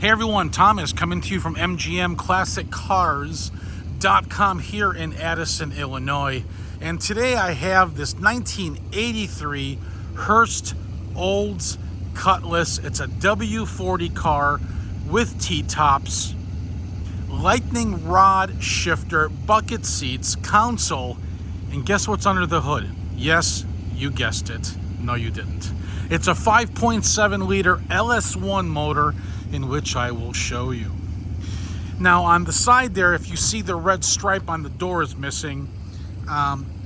Hey everyone, Thomas coming to you from MGM Classic Cars.com here in Addison, Illinois. And today I have this 1983 Hurst Olds Cutlass. It's a W40 car with T-tops, lightning rod shifter, bucket seats, console, and guess what's under the hood? Yes, you guessed it. No, you didn't. It's a 5.7 liter LS1 motor, in which I will show you. Now on the side there, if you see the red stripe on the door is missing,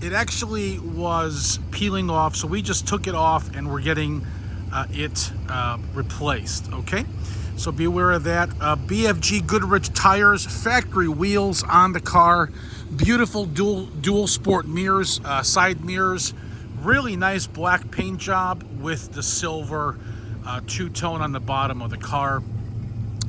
it actually was peeling off, so we just took it off and we're getting it replaced, okay? So be aware of that. BFG Goodrich tires, factory wheels on the car, beautiful dual sport mirrors, side mirrors, really nice black paint job with the silver two-tone on the bottom of the car.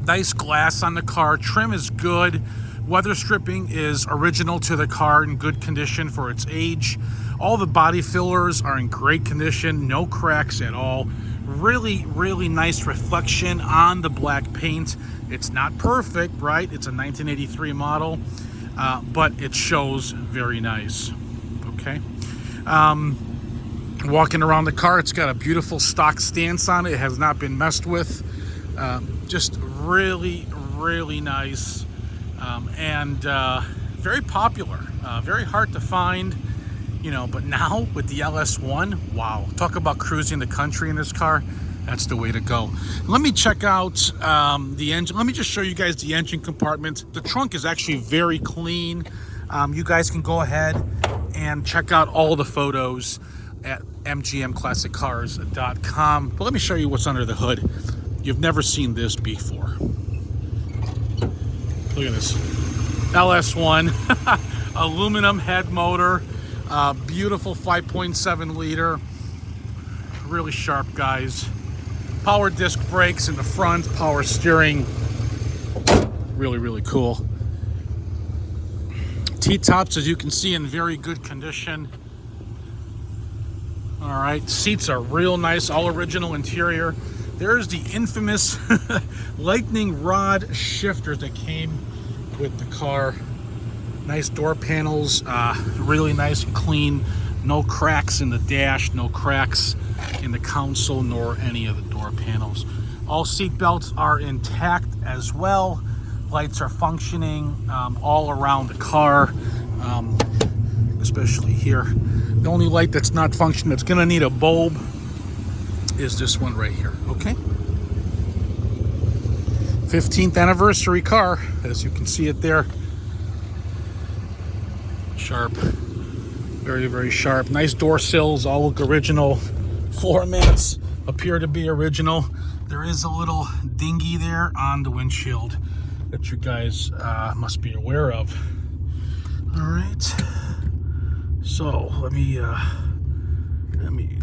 Nice glass on the car. Trim is good. Weather stripping is original to the car, in good condition for its age. All the body fillers are in great condition, no cracks at all. Really, really nice reflection on the black paint. It's not perfect, right? It's a 1983 model, but it shows very nice, okay? Walking around the car, it's got a beautiful stock stance on it. It has not been messed with. Just really, really nice, and very popular, very hard to find, you know, but now with the LS1, wow, talk about cruising the country in this car. That's the way to go. Let me check out the engine. Let me just show you guys the engine compartment. The trunk is actually very clean. You guys can go ahead and check out all the photos at mgmclassiccars.com. But let me show you what's under the hood. You've never seen this before. Look at this. LS1, aluminum head motor, beautiful 5.7 liter, really sharp, guys. Power disc brakes in the front, power steering, really, really cool. T-tops, as you can see, in very good condition. All right, seats are real nice, all original interior. There's the infamous lightning rod shifters that came with the car. Nice door panels, really nice and clean. No cracks in the dash, no cracks in the console, nor any of the door panels. All seat belts are intact as well. Lights are functioning all around the car, especially here. The only light that's not functioning, that's gonna need a bulb, is this one right here, okay? 15th anniversary car, as you can see it there. Sharp, very, very sharp. Nice door sills, all look original. Floor mats appear to be original. There is a little dinghy there on the windshield that you guys must be aware of. All right, so let me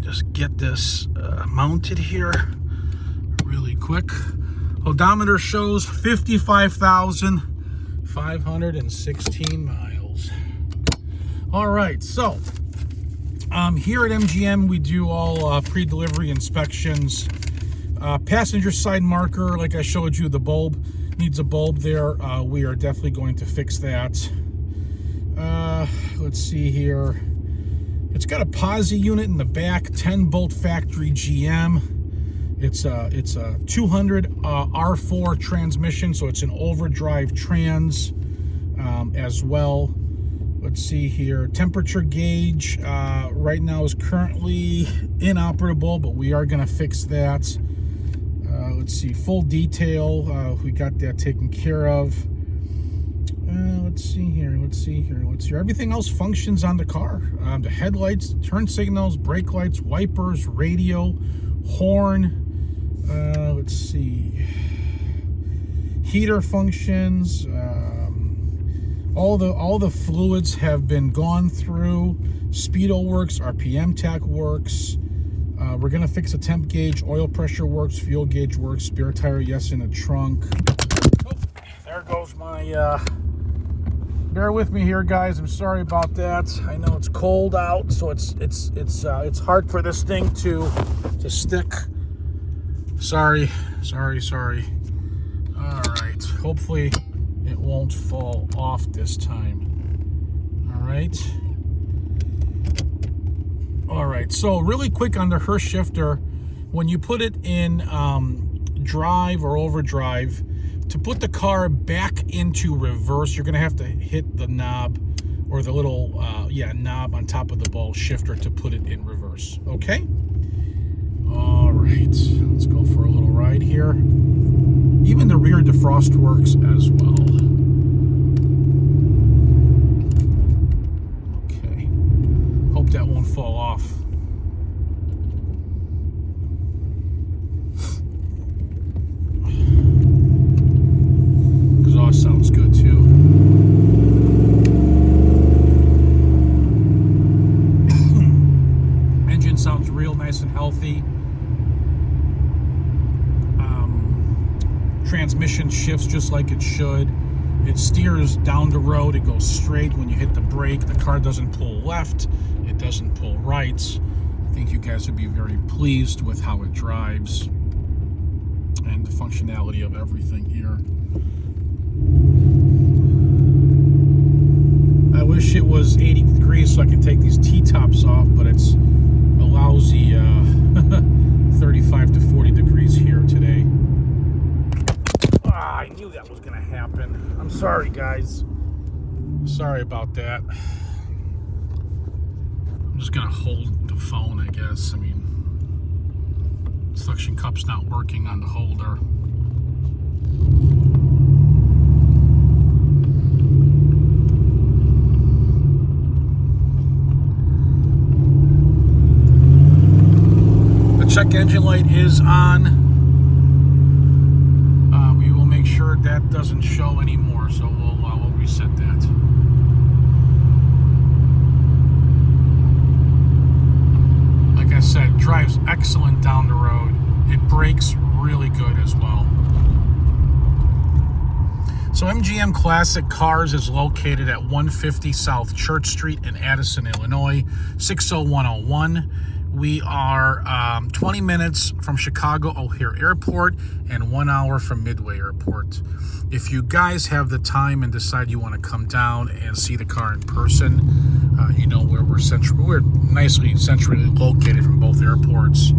just get this mounted here really quick. Odometer shows 55,516 miles. All right, so here at MGM, we do all pre-delivery inspections. Passenger side marker, like I showed you, the bulb needs a bulb there. We are definitely going to fix that. Let's see here. It's got a posi unit in the back, 10-bolt factory GM. It's a 200 R4 transmission, so it's an overdrive trans as well. Let's see here. Temperature gauge right now is currently inoperable, but we are going to fix that. Let's see, full detail. We got that taken care of. Let's see here. Everything else functions on the car. The headlights, turn signals, brake lights, wipers, radio, horn. Let's see. Heater functions. All the fluids have been gone through. Speedo works. RPM tach works. We're gonna fix a temp gauge. Oil pressure works. Fuel gauge works. Spare tire, yes, in the trunk. Oh, there goes my. Bear with me here, guys. I'm sorry about that. I know it's cold out, so it's hard for this thing to stick. Sorry. All right, hopefully it won't fall off this time. All right. All right, so really quick on the Hurst shifter, when you put it in drive or overdrive, to put the car back into reverse, you're gonna have to hit the knob or the little knob on top of the ball shifter to put it in reverse, okay? All right, let's go for a little ride here. Even the rear defrost works as well. Okay, hope that won't fall off. Exhaust sounds good too. Engine sounds real nice and healthy. Transmission shifts just like it should. It steers down the road. It goes straight when you hit the brake. The car doesn't pull left. It doesn't pull right. I think you guys would be very pleased with how it drives and the functionality of everything here. I wish it was 80 degrees so I could take these T-tops off, but it's a lousy 35 to 40 degrees here today. I knew that was going to happen. I'm sorry, guys. Sorry about that. I'm just going to hold the phone, I guess. I mean, suction cup's not working on the holder. The check engine light is on. That doesn't show anymore, so we'll reset that. Like I said, drives excellent down the road. It brakes really good as well. So MGM Classic Cars is located at 150 South Church Street in Addison, Illinois, 60101. We are 20 minutes from Chicago O'Hare Airport and 1 hour from Midway Airport. If you guys have the time and decide you want to come down and see the car in person, you know where we're nicely centrally located from both airports.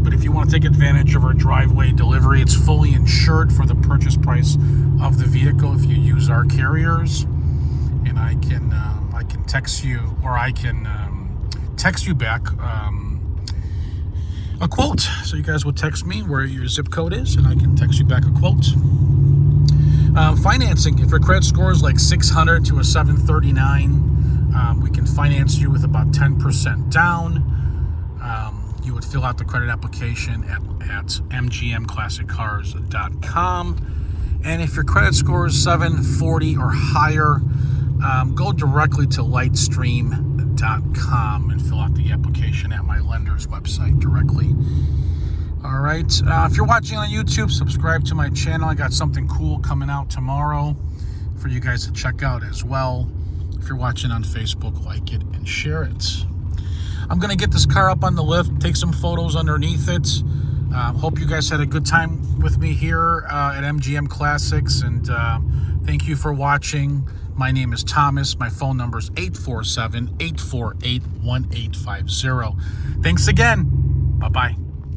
But if you want to take advantage of our driveway delivery, it's fully insured for the purchase price of the vehicle if you use our carriers. And I can text you, or I can text you back a quote. So you guys will text me where your zip code is, and I can text you back a quote. Financing, if your credit score is like 600 to a 739, we can finance you with about 10% down. You would fill out the credit application at mgmclassiccars.com. And if your credit score is 740 or higher, go directly to lightstream.com and fill out the application at my lender's website directly. All right. If you're watching on YouTube, subscribe to my channel. I got something cool coming out tomorrow for you guys to check out as well. If you're watching on Facebook, like it and share it. I'm going to get this car up on the lift, take some photos underneath it. Hope you guys had a good time with me here at MGM Classics, and thank you for watching. My name is Thomas. My phone number is 847-848-1850. Thanks again. Bye-bye.